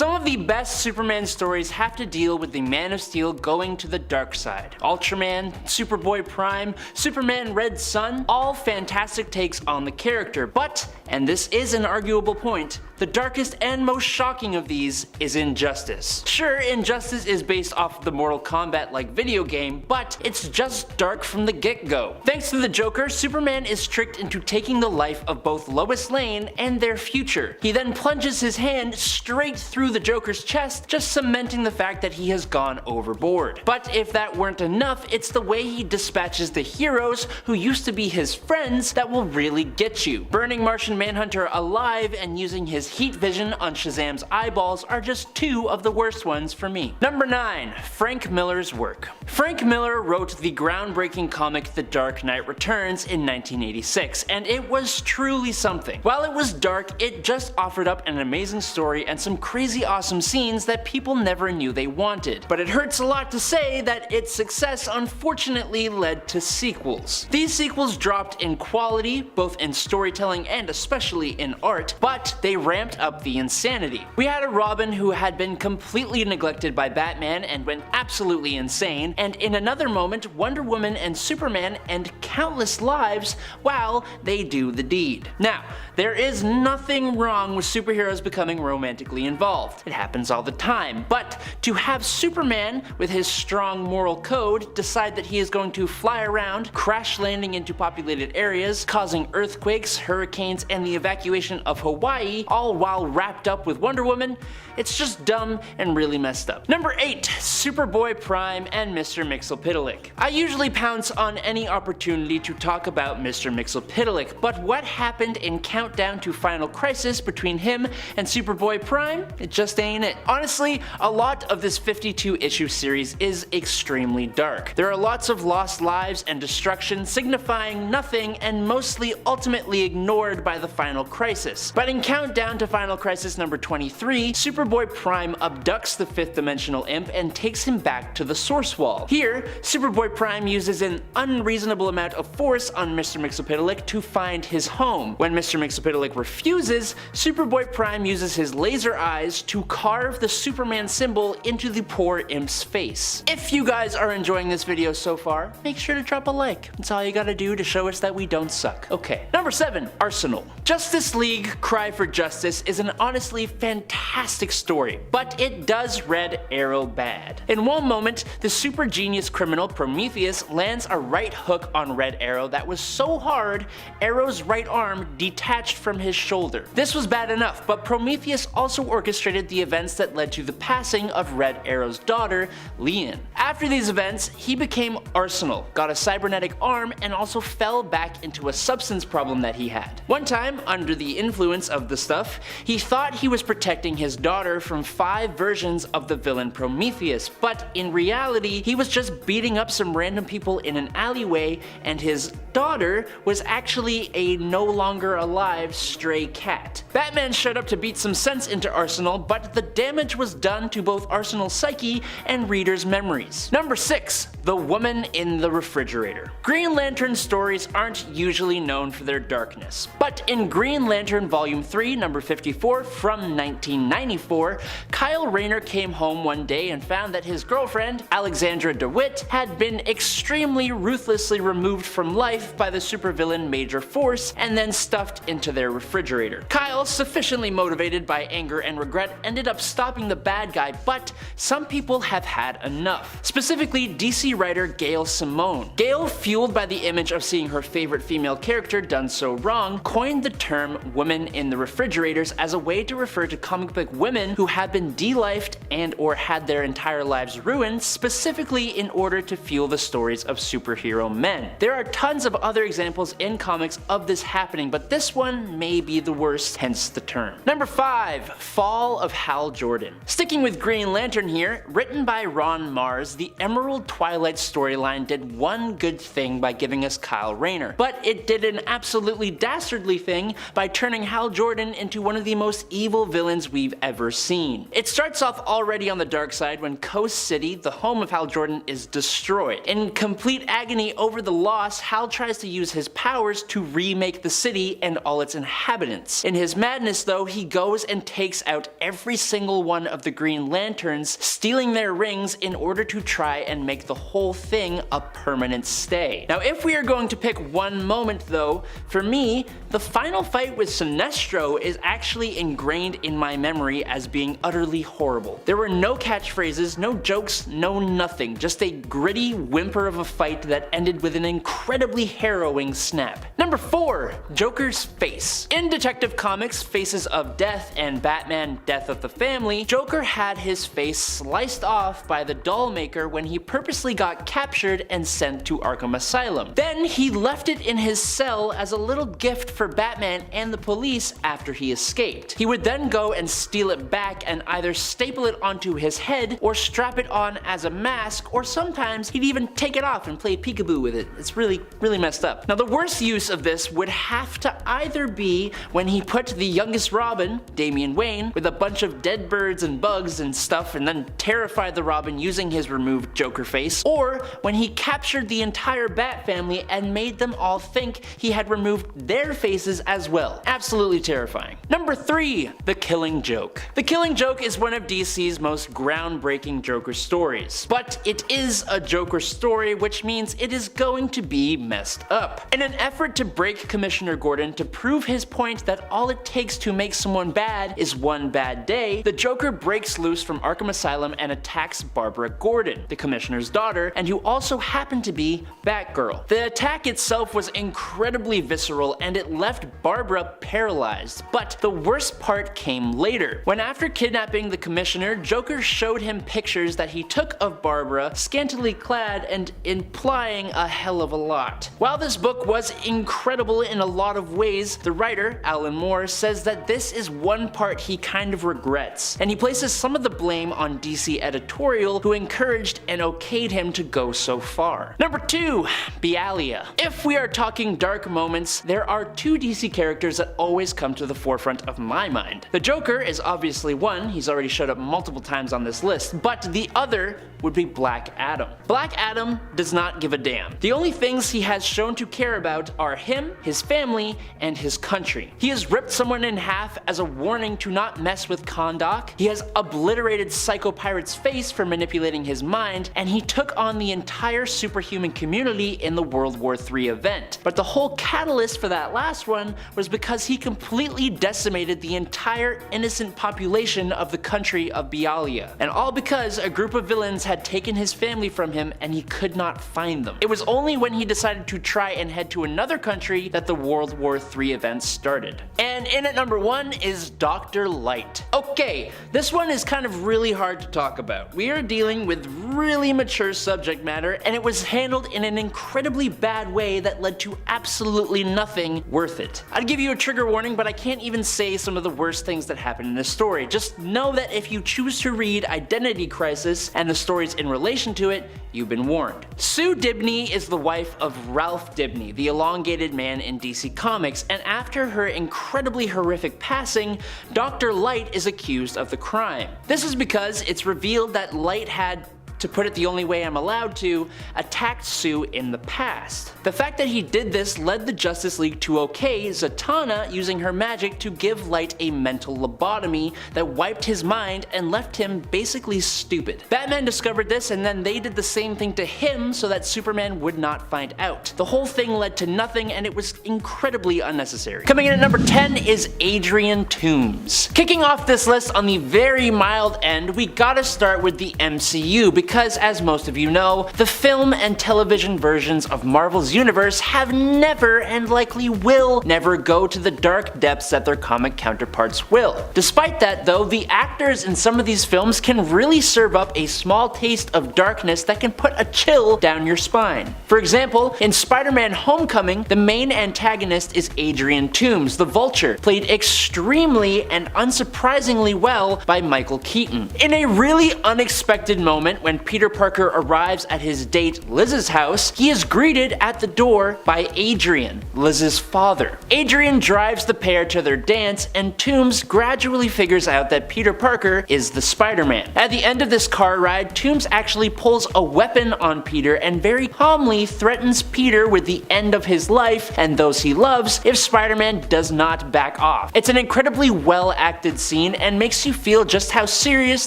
Some of the best Superman stories have to deal with the Man of Steel going to the dark side. Ultraman, Superboy Prime, Superman Red Sun, all fantastic takes on the character, but, and this is an arguable point, the darkest and most shocking of these is Injustice. Sure, Injustice is based off of the Mortal Kombat-like video game, but it's just dark from the get-go. Thanks to the Joker, Superman is tricked into taking the life of both Lois Lane and their future. He then plunges his hand straight through the Joker's chest, just cementing the fact that he has gone overboard. But if that weren't enough, it's the way he dispatches the heroes who used to be his friends that will really get you. Burning Martian Manhunter alive and using his heat vision on Shazam's eyeballs are just two of the worst ones for me. Number 9. Frank Miller's work. Frank Miller wrote the groundbreaking comic The Dark Knight Returns in 1986, and it was truly something. While it was dark, it just offered up an amazing story and some crazy awesome scenes that people never knew they wanted. But it hurts a lot to say that its success unfortunately led to sequels. These sequels dropped in quality, both in storytelling and especially in art, but they ramped up the insanity. We had a Robin who had been completely neglected by Batman and went absolutely insane, and in another moment Wonder Woman and Superman end countless lives while they do the deed. Now, there is nothing wrong with superheroes becoming romantically involved. It happens all the time, but to have Superman, with his strong moral code, decide that he is going to fly around, crash landing into populated areas, causing earthquakes, hurricanes, and the evacuation of Hawaii, all while wrapped up with Wonder Woman, it's just dumb and really messed up. Number 8. Superboy Prime and Mr. Mxyzptlk. I usually pounce on any opportunity to talk about Mr. Mxyzptlk, but what happened in Countdown to Final Crisis between him and Superboy Prime? It just ain't it. Honestly, a lot of this 52-issue series is extremely dark. There are lots of lost lives and destruction signifying nothing and mostly ultimately ignored by the Final Crisis. But in Countdown to Final Crisis number 23, Superboy Prime abducts the 5th dimensional imp and takes him back to the source wall. Here, Superboy Prime uses an unreasonable amount of force on Mr. Mxyzptlk to find his home. When Mr. Mxyzptlk refuses, Superboy Prime uses his laser eyes to carve the Superman symbol into the poor imp's face. If you guys are enjoying this video so far, make sure to drop a like. That's all you gotta do to show us that we don't suck. Okay. Number 7. Arsenal. Justice League Cry for Justice is an honestly fantastic story, but it does Red Arrow bad. In one moment, the super genius criminal Prometheus lands a right hook on Red Arrow that was so hard, Arrow's right arm detached from his shoulder. This was bad enough, but Prometheus also orchestrated the events that led to the passing of Red Arrow's daughter, Leon. After these events, he became Arsenal, got a cybernetic arm, and also fell back into a substance problem that he had. One time, under the influence of the stuff, he thought he was protecting his daughter from 5 versions of the villain Prometheus, but in reality, he was just beating up some random people in an alleyway, and his daughter was actually a no longer alive stray cat. Batman showed up to beat some sense into Arsenal, but the damage was done to both Arsenal's psyche and readers' memories. Number 6. The Woman in the Refrigerator. Green Lantern stories aren't usually known for their darkness, but in Green Lantern Volume 3, number 54 from 1994, Kyle Rayner came home one day and found that his girlfriend, Alexandra DeWitt, had been extremely ruthlessly removed from life by the supervillain Major Force and then stuffed into their refrigerator. Kyle, sufficiently motivated by anger and regret, ended up stopping the bad guy, but some people have had enough. Specifically, DC writer Gail Simone. Gail, fueled by the image of seeing her favorite female character done so wrong, coined the term women in the refrigerators as a way to refer to comic book women who have been de-lifed and or had their entire lives ruined specifically in order to fuel the stories of superhero men. There are tons of other examples in comics of this happening, but this one may be the worst, hence the term. Number 5. Fall of Hal Jordan. Sticking with Green Lantern here, written by Ron Mars, the Emerald Twilight storyline did one good thing by giving us Kyle Rayner, but it did an absolutely dastardly thing by turning Hal Jordan into one of the most evil villains we've ever seen. It starts off already on the dark side when Coast City, the home of Hal Jordan, is destroyed. In complete agony over the loss, Hal tries to use his powers to remake the city and all its inhabitants. In his madness though, he goes and takes out every single one of the Green Lanterns, stealing their rings in order to try and make the whole thing a permanent stay. Now if we are going to pick one moment though, for me, the final fight with Sinestro is actually ingrained in my memory as being utterly horrible. There were no catchphrases, no jokes, no nothing, just a gritty whimper of a fight that ended with an incredibly harrowing snap. Number 4. Joker's face. In Detective Comics' Faces of Death and Batman Death of the Family, Joker had his face sliced off by the doll maker when he purposely got captured and sent to Arkham Asylum. Then he left it in his cell as a little gift for Batman and the police after he escaped. He would then go and steal it back and either staple it onto his head or strap it on as a mask, or sometimes he'd even take it off and play peekaboo with it. It's really messed up. Now the worst use of this would have to either be when he put the youngest Robin, Damian Wayne, with a bunch of dead birds and bugs and stuff and then terrified the Robin using his removed Joker face, or when he captured the entire Bat family and made them all think he had removed their faces as well. Absolutely terrifying. Number 3. The Killing Joke. The Killing Joke is one of DC's most groundbreaking Joker stories, but it is a Joker story, which means it is going to be messed up. In an effort to break Commissioner Gordon to prove his point that all it takes to make someone bad is one bad day, the Joker breaks loose from Arkham Asylum and attacks Barbara Gordon, the Commissioner's daughter, and who also happened to be Batgirl. The attack itself was incredibly visceral and it left Barbara paralyzed, but the worst part came later. When after kidnapping the Commissioner, Joker showed him pictures that he took of Barbara, scantily clad and implying a hell of a lot. While this book was incredible in a lot of ways, the writer, Alan Moore, says that this is one part he kind of regrets, and he places some of the blame on DC editorial, who encouraged and okayed him to go so far. Number 2. Bialia. If we are talking dark moments, there are 2 DC characters that always come to the forefront of my mind. The Joker is obviously one, he's already showed up multiple times on this list, but the other would be Black Adam. Black Adam does not give a damn. The only things he has shown to care about are him, his family, and his country. He has ripped someone in half as a warning to not mess with Kahndaq, he has obliterated Psycho Pirate's face for manipulating his mind, and he took on the entire superhuman community in the World War III event. But the whole catalyst for that last one was because he completely decimated the entire innocent population of the country of Bialia, and all because a group of villains had taken his family from him and he could not find them. It was only when he decided to try and head to another country that the World War III events started. And in at number 1 is Dr. Light. Okay, this one is kind of really hard to talk about. We are dealing with really mature subject matter, and it was handled in an incredibly bad way that led to absolutely nothing worth it. I'd give you a trigger warning, but I can't even say some of the worst things that happened in this story. Just know that if you choose to read Identity Crisis and the stories in relation to it, you've been warned. Sue Dibney is the wife of Ralph Dibney, the elongated man in DC Comics, and after her incredibly horrific passing, Dr. Light is accused of the crime. This is because it's revealed that Light had, to put it the only way I'm allowed to, attacked Sue in the past. The fact that he did this led the Justice League to okay Zatanna using her magic to give Light a mental lobotomy that wiped his mind and left him basically stupid. Batman discovered this, and then they did the same thing to him so that Superman would not find out. The whole thing led to nothing, and it was incredibly unnecessary. Coming in at number 10 is Adrian Toomes. Kicking off this list on the very mild end, we gotta start with the MCU, because as most of you know, the film and television versions of Marvel's universe have never, and likely will never, go to the dark depths that their comic counterparts will. Despite that though, the actors in some of these films can really serve up a small taste of darkness that can put a chill down your spine. For example, in Spider-Man Homecoming, the main antagonist is Adrian Toomes, the Vulture, played extremely and unsurprisingly well by Michael Keaton. In a really unexpected moment when Peter Parker arrives at his date Liz's house, he is greeted at the door by Adrian, Liz's father. Adrian drives the pair to their dance, and Toomes gradually figures out that Peter Parker is the Spider-Man. At the end of this car ride, Toomes actually pulls a weapon on Peter and very calmly threatens Peter with the end of his life and those he loves if Spider-Man does not back off. It's an incredibly well acted scene and makes you feel just how serious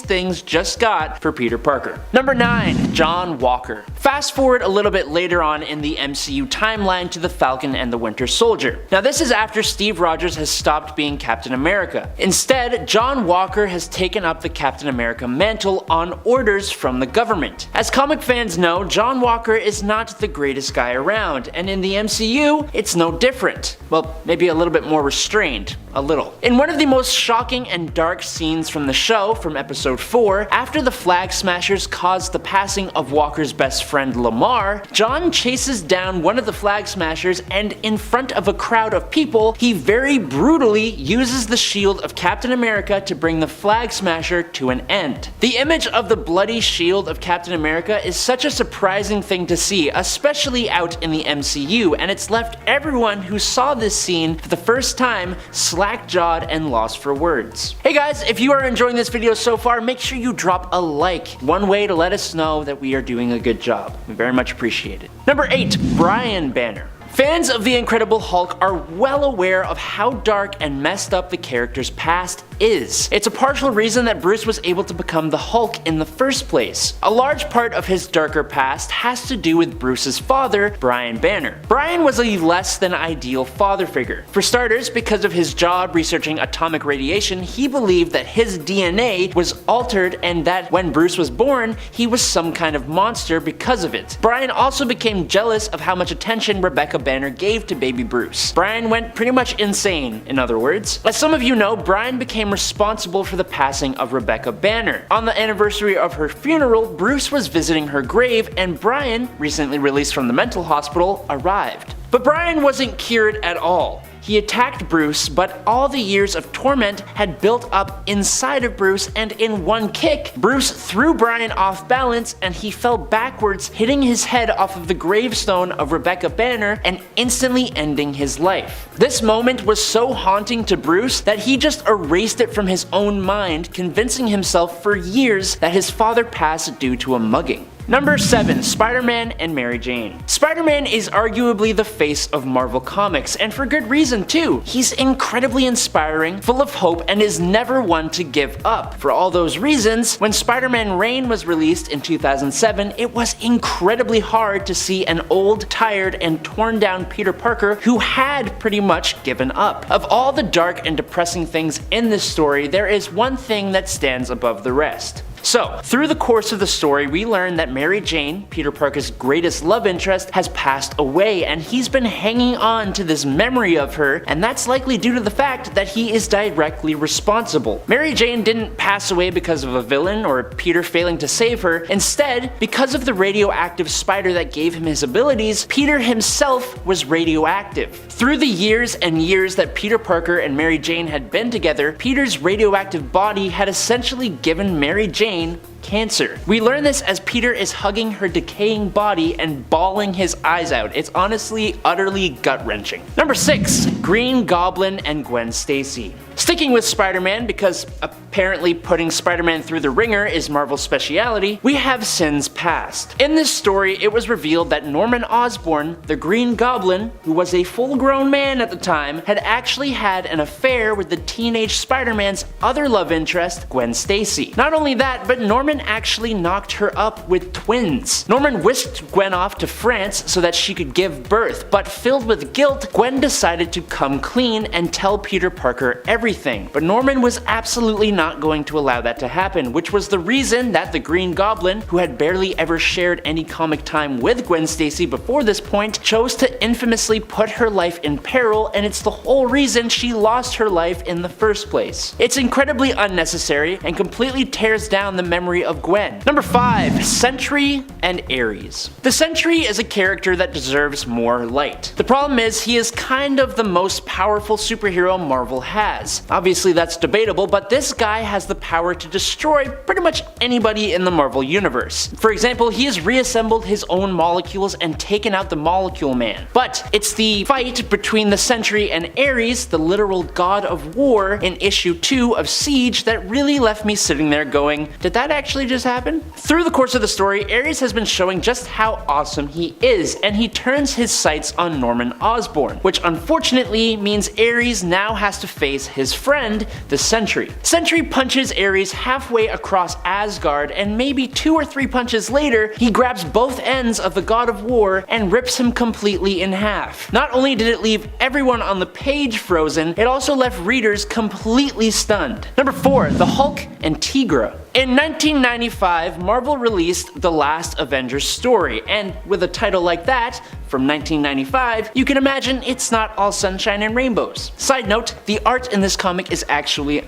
things just got for Peter Parker. Number 9. John Walker. Fast forward a little bit later on in the MCU timeline to the Falcon and the Winter Soldier. Now this is after Steve Rogers has stopped being Captain America. Instead, John Walker has taken up the Captain America mantle on orders from the government. As comic fans know, John Walker is not the greatest guy around, and in the MCU, it's no different. Well, maybe a little bit more restrained. A little. In one of the most shocking and dark scenes from the show, from episode 4, after the Flag Smashers caused the passing of Walker's best friend Lamar, John chases down one of the Flag Smashers, and in front of a crowd of people, he very brutally uses the shield of Captain America to bring the Flag Smasher to an end. The image of the bloody shield of Captain America is such a surprising thing to see, especially out in the MCU, and it's left everyone who saw this scene for the first time slack-jawed and lost for words. Hey guys, if you are enjoying this video so far, make sure you drop a like. One way to let us know that we are doing a good job. We very much appreciate it. Number 8. Brian Banner. Fans of The Incredible Hulk are well aware of how dark and messed up the character's past is. It's a partial reason that Bruce was able to become the Hulk in the first place. A large part of his darker past has to do with Bruce's father, Brian Banner. Brian was a less than ideal father figure. For starters, because of his job researching atomic radiation, he believed that his DNA was altered and that when Bruce was born, he was some kind of monster because of it. Brian also became jealous of how much attention Rebecca Banner gave to baby Bruce. Brian went pretty much insane, in other words. As some of you know, Brian became responsible for the passing of Rebecca Banner. On the anniversary of her funeral, Bruce was visiting her grave, and Brian, recently released from the mental hospital, arrived. But Brian wasn't cured at all. He attacked Bruce, but all the years of torment had built up inside of Bruce, and in one kick, Bruce threw Brian off balance and he fell backwards, hitting his head off of the gravestone of Rebecca Banner and instantly ending his life. This moment was so haunting to Bruce that he just erased it from his own mind, convincing himself for years that his father passed due to a mugging. Number 7. Spider-Man and Mary Jane. Spider-Man is arguably the face of Marvel Comics, and for good reason too. He's incredibly inspiring, full of hope, and is never one to give up. For all those reasons, when Spider-Man Reign was released in 2007, it was incredibly hard to see an old, tired, and torn down Peter Parker who had pretty much given up. Of all the dark and depressing things in this story, there is one thing that stands above the rest. So, through the course of the story, we learn that Mary Jane, Peter Parker's greatest love interest, has passed away, and he's been hanging on to this memory of her, and that's likely due to the fact that he is directly responsible. Mary Jane didn't pass away because of a villain or Peter failing to save her. Instead, because of the radioactive spider that gave him his abilities, Peter himself was radioactive. Through the years and years that Peter Parker and Mary Jane had been together, Peter's radioactive body had essentially given Mary Jane cancer. We learn this as Peter is hugging her decaying body and bawling his eyes out. It's honestly utterly gut-wrenching. Number 6. Green Goblin and Gwen Stacy. Sticking with Spider-Man, because apparently putting Spider-Man through the ringer is Marvel's speciality, we have Sins Past. In this story, it was revealed that Norman Osborn, the Green Goblin, who was a full-grown man at the time, had actually had an affair with the teenage Spider-Man's other love interest, Gwen Stacy. Not only that, but Norman actually knocked her up with twins. Norman whisked Gwen off to France so that she could give birth, but filled with guilt, Gwen decided to come clean and tell Peter Parker everything. But Norman was absolutely not going to allow that to happen, which was the reason that the Green Goblin, who had barely ever shared any comic time with Gwen Stacy before this point, chose to infamously put her life in peril, and it's the whole reason she lost her life in the first place. It's incredibly unnecessary and completely tears down the memory story of Gwen. Number 5. Sentry and Ares. The Sentry is a character that deserves more light. The problem is he is kind of the most powerful superhero Marvel has. Obviously that's debatable, but this guy has the power to destroy pretty much anybody in the Marvel universe. For example, he has reassembled his own molecules and taken out the Molecule Man. But it's the fight between the Sentry and Ares, the literal god of war, in issue 2 of Siege that really left me sitting there going, did that actually just happen? Through the course of the story, Ares has been showing just how awesome he is, and he turns his sights on Norman Osborn, which unfortunately means Ares now has to face his friend, the Sentry. Sentry punches Ares halfway across Asgard, and maybe 2 or 3 punches later, he grabs both ends of the God of War and rips him completely in half. Not only did it leave everyone on the page frozen, it also left readers completely stunned. Number 4. The Hulk and Tigra. In 1995, Marvel released the last Avengers story, and with a title like that, from 1995, you can imagine it's not all sunshine and rainbows. Side note, the art in this comic is actually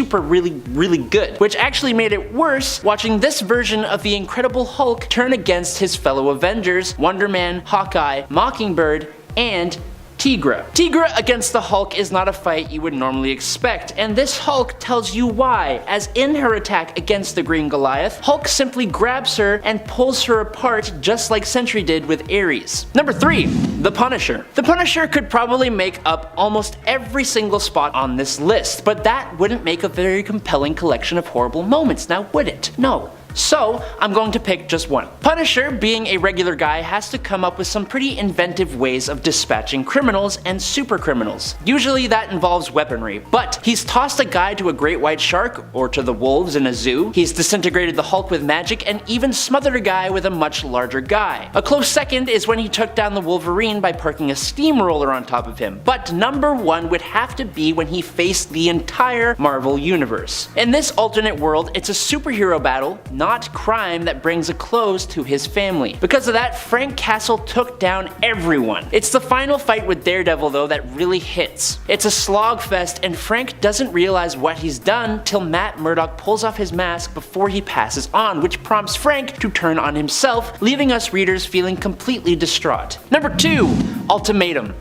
really good, which actually made it worse watching this version of the Incredible Hulk turn against his fellow Avengers, Wonder Man, Hawkeye, Mockingbird, and Tigra. Tigra against the Hulk is not a fight you would normally expect, and this Hulk tells you why, as in her attack against the Green Goliath, Hulk simply grabs her and pulls her apart just like Sentry did with Ares. Number 3. The Punisher. The Punisher could probably make up almost every single spot on this list, but that wouldn't make a very compelling collection of horrible moments, now would it? No. So, I'm going to pick just one. Punisher, being a regular guy, has to come up with some pretty inventive ways of dispatching criminals and super criminals. Usually that involves weaponry, but he's tossed a guy to a great white shark or to the wolves in a zoo, he's disintegrated the Hulk with magic, and even smothered a guy with a much larger guy. A close second is when he took down the Wolverine by parking a steamroller on top of him, but number 1 would have to be when he faced the entire Marvel universe. In this alternate world, it's a superhero battle, not crime, that brings a close to his family. Because of that, Frank Castle took down everyone. It's the final fight with Daredevil though that really hits. It's a slogfest, and Frank doesn't realize what he's done till Matt Murdock pulls off his mask before he passes on, which prompts Frank to turn on himself, leaving us readers feeling completely distraught. Number 2. Ultimatum.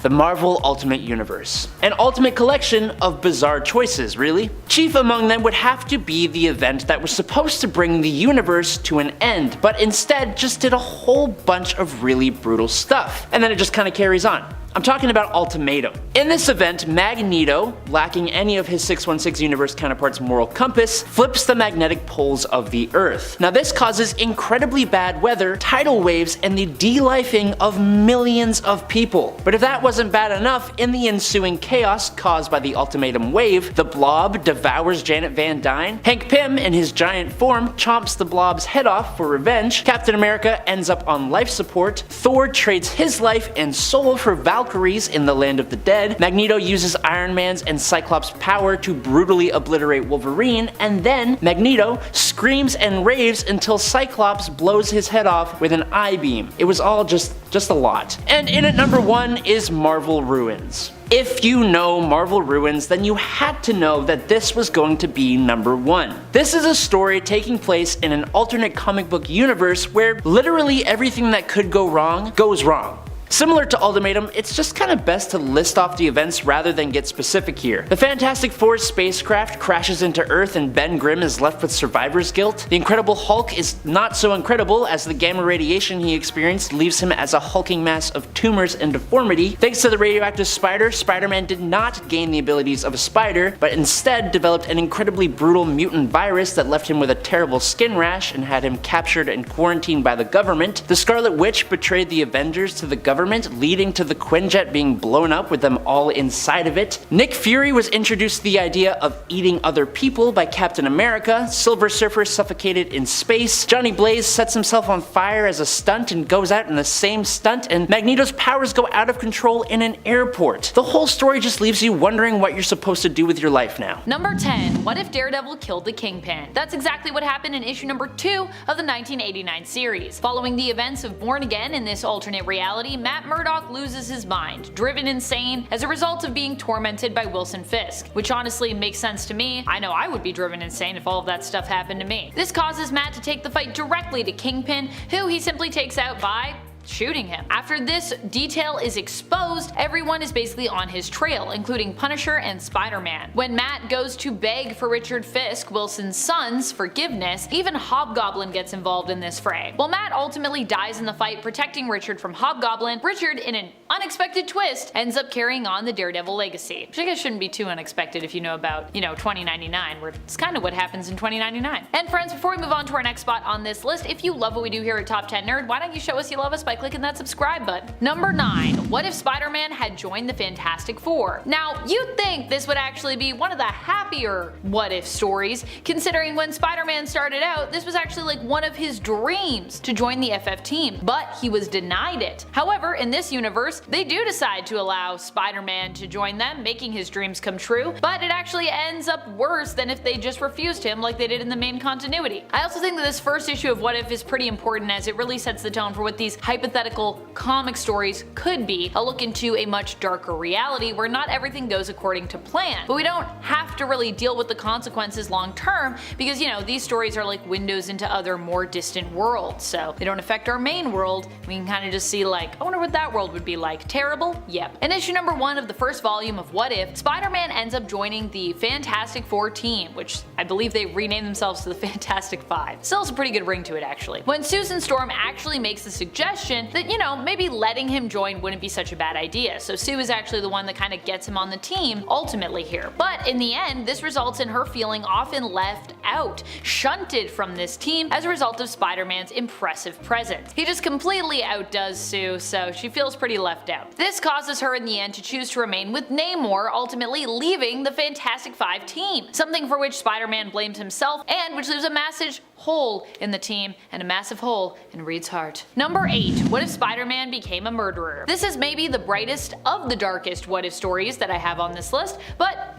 The Marvel Ultimate Universe. An ultimate collection of bizarre choices, really. Chief among them would have to be the event that was supposed to bring the universe to an end, but instead just did a whole bunch of really brutal stuff. And then it just kind of carries on. I'm talking about Ultimatum. In this event, Magneto, lacking any of his 616 universe counterpart's moral compass, flips the magnetic poles of the Earth. Now this causes incredibly bad weather, tidal waves, and the de-lifing of millions of people. But if that wasn't bad enough, in the ensuing chaos caused by the Ultimatum wave, the Blob devours Janet Van Dyne, Hank Pym in his giant form chomps the Blob's head off for revenge, Captain America ends up on life support, Thor trades his life and soul for Valkyries in the Land of the Dead, Magneto uses Iron Man's and Cyclops' power to brutally obliterate Wolverine, and then Magneto screams and raves until Cyclops blows his head off with an I-beam. It was all just a lot. And in at number 1 is Marvel Ruins. If you know Marvel Ruins, then you had to know that this was going to be number 1. This is a story taking place in an alternate comic book universe where literally everything that could go wrong goes wrong. Similar to Ultimatum, it's just kind of best to list off the events rather than get specific here. The Fantastic Four spacecraft crashes into Earth and Ben Grimm is left with survivor's guilt. The Incredible Hulk is not so incredible as the gamma radiation he experienced leaves him as a hulking mass of tumors and deformity. Thanks to the radioactive spider, Spider-Man did not gain the abilities of a spider, but instead developed an incredibly brutal mutant virus that left him with a terrible skin rash and had him captured and quarantined by the government. The Scarlet Witch betrayed the Avengers to the government, leading to the Quinjet being blown up with them all inside of it. Nick Fury was introduced to the idea of eating other people by Captain America, Silver Surfer suffocated in space, Johnny Blaze sets himself on fire as a stunt and goes out in the same stunt, and Magneto's powers go out of control in an airport. The whole story just leaves you wondering what you're supposed to do with your life now. Number 10. What if Daredevil killed the Kingpin? That's exactly what happened in issue number 2 of the 1989 series. Following the events of Born Again in this alternate reality, Matt Murdock loses his mind, driven insane as a result of being tormented by Wilson Fisk, which honestly makes sense to me. I know I would be driven insane if all of that stuff happened to me. This causes Matt to take the fight directly to Kingpin, who he simply takes out by shooting him. After this detail is exposed, everyone is basically on his trail, including Punisher and Spider-Man. When Matt goes to beg for Richard Fisk, Wilson's son's, forgiveness, even Hobgoblin gets involved in this fray. While Matt ultimately dies in the fight protecting Richard from Hobgoblin, Richard, in an unexpected twist, ends up carrying on the Daredevil legacy. Which I guess shouldn't be too unexpected if you know about, 2099, where it's kind of what happens in 2099. And friends, before we move on to our next spot on this list, if you love what we do here at Top 10 Nerd, why don't you show us you love us by clicking that subscribe button. Number 9. What if Spider-Man had joined the Fantastic Four? Now, you'd think this would actually be one of the happier what if stories, considering when Spider-Man started out, this was actually like one of his dreams to join the FF team, but he was denied it. However, in this universe, they do decide to allow Spider-Man to join them, making his dreams come true, but it actually ends up worse than if they just refused him like they did in the main continuity. I also think that this first issue of What If is pretty important as it really sets the tone for what these hypothetical comic stories could be, a look into a much darker reality where not everything goes according to plan. But we don't have to really deal with the consequences long term because, these stories are like windows into other more distant worlds, so they don't affect our main world. We can kind of just see like, I wonder what that world would be like. Terrible? Yep. In issue number 1 of the first volume of What If, Spider-Man ends up joining the Fantastic Four team, which I believe they renamed themselves to the Fantastic Five. Still has a pretty good ring to it actually. When Susan Storm actually makes the suggestion that, maybe letting him join wouldn't be such a bad idea. So Sue is actually the one that kind of gets him on the team ultimately here. But in the end, this results in her feeling often left out, shunted from this team as a result of Spider-Man's impressive presence. He just completely outdoes Sue, so she feels pretty left out. This causes her in the end to choose to remain with Namor, ultimately leaving the Fantastic Five team, something for which Spider-Man blames himself and which leaves a massive hole in the team and a massive hole in Reed's heart. Number 8. What if Spider-Man became a murderer? This is maybe the brightest of the darkest what if stories that I have on this list, but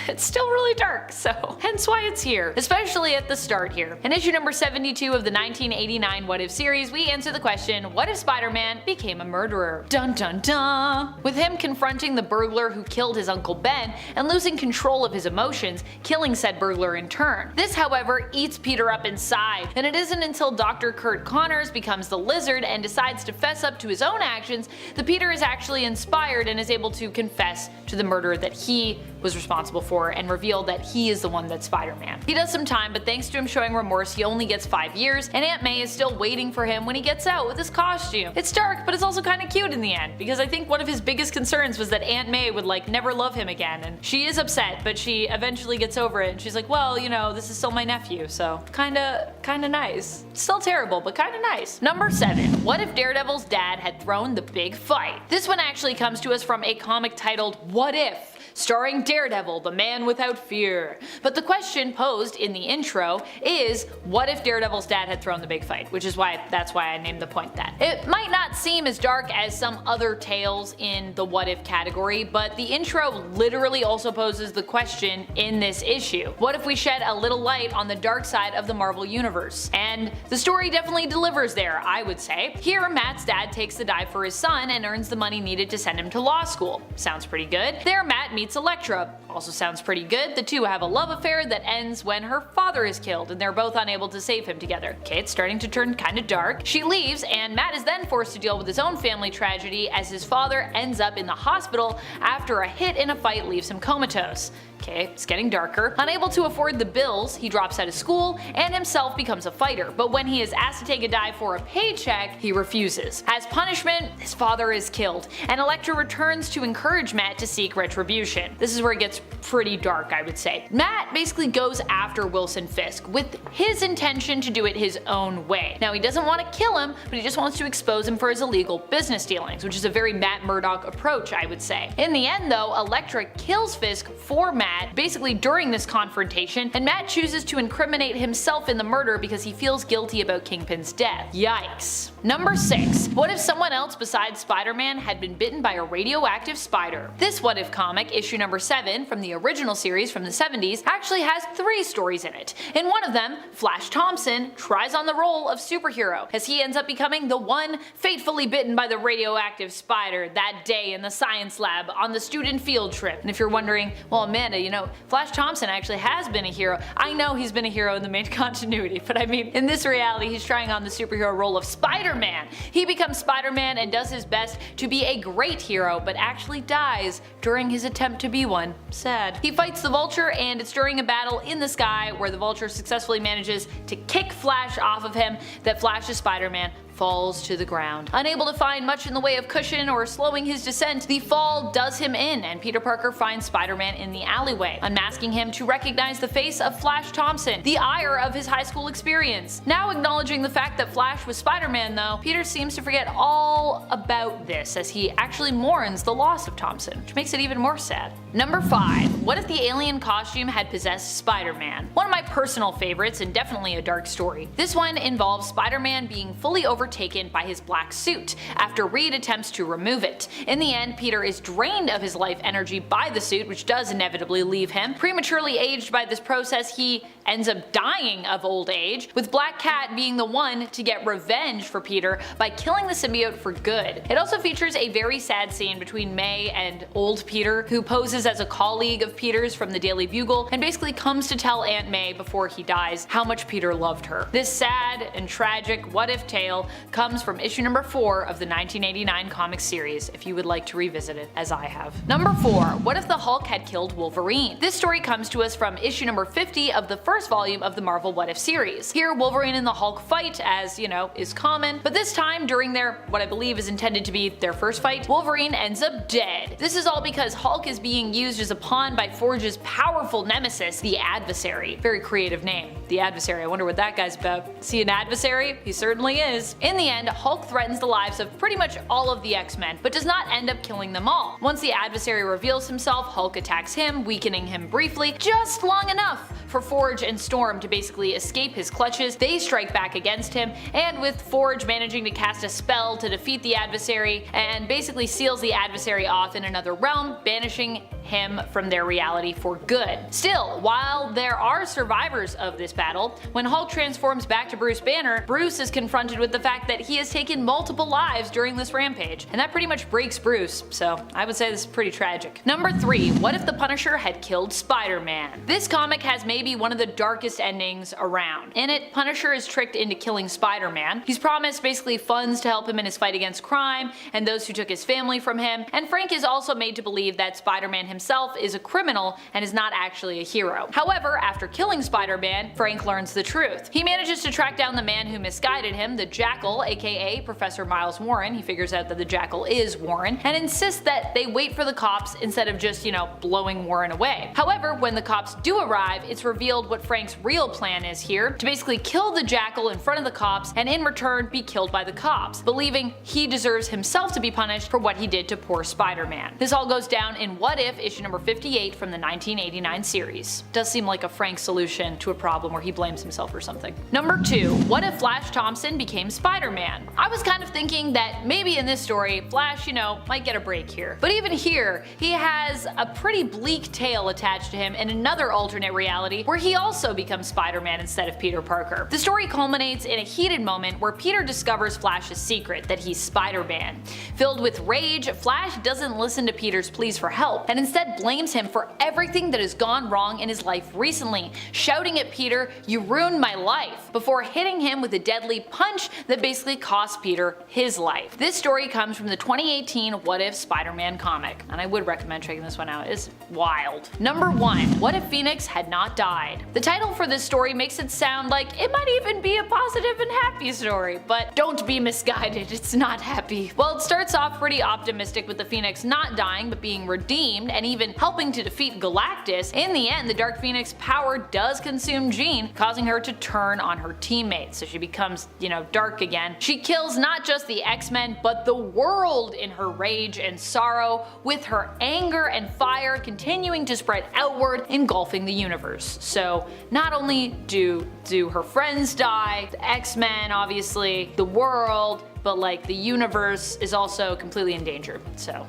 it's still really dark, so hence why it's here, especially at the start here. In issue number 72 of the 1989 What If series, we answer the question, what if Spider-Man became a murderer? Dun dun dun! With him confronting the burglar who killed his Uncle Ben and losing control of his emotions, killing said burglar in turn. This, however, eats Peter up inside, and it isn't until Dr. Kurt Connors becomes the Lizard and decides to fess up to his own actions that Peter is actually inspired and is able to confess to the murder that he was responsible for and reveal that he is the one that's Spider-Man. He does some time, but thanks to him showing remorse, he only gets 5 years, and Aunt May is still waiting for him when he gets out with his costume. It's dark, but it's also kind of cute in the end, because I think one of his biggest concerns was that Aunt May would never love him again, and she is upset, but she eventually gets over it, and she's like, well, this is still my nephew, so kinda nice. Still terrible, but kinda nice. Number 7. What if Daredevil's dad had thrown the big fight? This one actually comes to us from a comic titled What If?, starring Daredevil, the man without fear. But the question posed in the intro is, what if Daredevil's dad had thrown the big fight? Which is that's why I named the point that. It might not seem as dark as some other tales in the what if category, but the intro literally also poses the question in this issue. What if we shed a little light on the dark side of the Marvel Universe? And the story definitely delivers there, I would say. Here, Matt's dad takes the dive for his son and earns the money needed to send him to law school. Sounds pretty good. There, Matt meets Elektra. Also sounds pretty good. The two have a love affair that ends when her father is killed and they're both unable to save him together. Okay, it's starting to turn kinda dark. She leaves and Matt is then forced to deal with his own family tragedy as his father ends up in the hospital after a hit in a fight leaves him comatose. Okay, it's getting darker. Unable to afford the bills, he drops out of school and himself becomes a fighter, but when he is asked to take a dive for a paycheck, he refuses. As punishment, his father is killed, and Elektra returns to encourage Matt to seek retribution. This is where it gets pretty dark, I would say. Matt basically goes after Wilson Fisk with his intention to do it his own way. Now, he doesn't want to kill him, but he just wants to expose him for his illegal business dealings, which is a very Matt Murdock approach, I would say. In the end, though, Elektra kills Fisk for Matt Matt basically during this confrontation, and Matt chooses to incriminate himself in the murder because he feels guilty about Kingpin's death. Yikes. Number 6. What if someone else besides Spider-Man had been bitten by a radioactive spider? This What If comic, issue number 7 from the original series from the 70s, actually has 3 stories in it. In one of them, Flash Thompson tries on the role of superhero, as he ends up becoming the one fatefully bitten by the radioactive spider that day in the science lab on the student field trip. And if you're wondering, well Amanda, you know, Flash Thompson actually has been a hero. I know he's been a hero in the main continuity, but I mean, in this reality he's trying on the superhero role of Spider-Man. He becomes Spider-Man and does his best to be a great hero, but actually dies during his attempt to be one. Sad. He fights the Vulture, and it's during a battle in the sky where the Vulture successfully manages to kick Flash off of him that Flash's Spider-Man falls to the ground. Unable to find much in the way of cushion or slowing his descent, the fall does him in, and Peter Parker finds Spider-Man in the alleyway, unmasking him to recognize the face of Flash Thompson, the ire of his high school experience. Now acknowledging the fact that Flash was Spider-Man though, Peter seems to forget all about this as he actually mourns the loss of Thompson, which makes it even more sad. Number 5. What if the alien costume had possessed Spider-Man? One of my personal favorites and definitely a dark story. This one involves Spider-Man being fully overtaken by his black suit after Reed attempts to remove it. In the end, Peter is drained of his life energy by the suit, which does inevitably leave him. Prematurely aged by this process, he ends up dying of old age, with Black Cat being the one to get revenge for Peter by killing the symbiote for good. It also features a very sad scene between May and old Peter, who poses as a colleague of Peter's from the Daily Bugle and basically comes to tell Aunt May before he dies how much Peter loved her. This sad and tragic what-if tale comes from issue number 4 of the 1989 comic series, if you would like to revisit it, as I have. Number 4. What if the Hulk had killed Wolverine? This story comes to us from issue number 50 of the first volume of the Marvel What If series. Here, Wolverine and the Hulk fight, as, you know, is common, but this time, during their, what I believe is intended to be their first fight, Wolverine ends up dead. This is all because Hulk is being used as a pawn by Forge's powerful nemesis, the Adversary. Very creative name, the Adversary. I wonder what that guy's about. See an adversary? He certainly is. In the end, Hulk threatens the lives of pretty much all of the X-Men, but does not end up killing them all. Once the Adversary reveals himself, Hulk attacks him, weakening him briefly, just long enough for Forge and Storm to basically escape his clutches. They strike back against him, and with Forge managing to cast a spell to defeat the Adversary and basically seals the Adversary off in another realm, banishing him from their reality for good. Still, while there are survivors of this battle, when Hulk transforms back to Bruce Banner, Bruce is confronted with the fact that he has taken multiple lives during this rampage, and that pretty much breaks Bruce, so I would say this is pretty tragic. Number 3. What if the Punisher had killed Spider-Man? This comic has maybe one of the darkest endings around. In it, Punisher is tricked into killing Spider-Man. He's promised basically funds to help him in his fight against crime and those who took his family from him, and Frank is also made to believe that Spider-Man himself is a criminal and is not actually a hero. However, after killing Spider-Man, Frank learns the truth. He manages to track down the man who misguided him, the Jackal, aka Professor Miles Warren. He figures out that the Jackal is Warren, and insists that they wait for the cops instead of just, you know, blowing Warren away. However, when the cops do arrive, it's revealed what Frank's real plan is here, to basically kill the Jackal in front of the cops and in return be killed by the cops, believing he deserves himself to be punished for what he did to poor Spider-Man. This all goes down in What If, issue number 58 from the 1989 series. Does seem like a Frank solution to a problem where he blames himself or something. Number 2. What if Flash Thompson became Spider-Man? I was kind of thinking that maybe in this story, Flash, you know, might get a break here. But even here, he has a pretty bleak tale attached to him in another alternate reality where he also becomes Spider-Man instead of Peter Parker. The story culminates in a heated moment where Peter discovers Flash's secret, that he's Spider-Man. Filled with rage, Flash doesn't listen to Peter's pleas for help and instead blames him for everything that has gone wrong in his life recently, shouting at Peter, "You ruined my life," before hitting him with a deadly punch that basically cost Peter his life. This story comes from the 2018 What If Spider-Man comic, and I would recommend checking this one out. It's wild. Number 1. What if Phoenix had not died? The title for this story makes it sound like it might even be a positive and happy story, but don't be misguided, it's not happy. Well, it starts off pretty optimistic with the Phoenix not dying but being redeemed and and even helping to defeat Galactus, in the end the Dark Phoenix power does consume Jean, causing her to turn on her teammates, so she becomes, dark again. She kills not just the X-Men, but the world in her rage and sorrow, with her anger and fire continuing to spread outward, engulfing the universe. So not only do her friends die, the X-Men obviously, the world, but like the universe is also completely in danger. So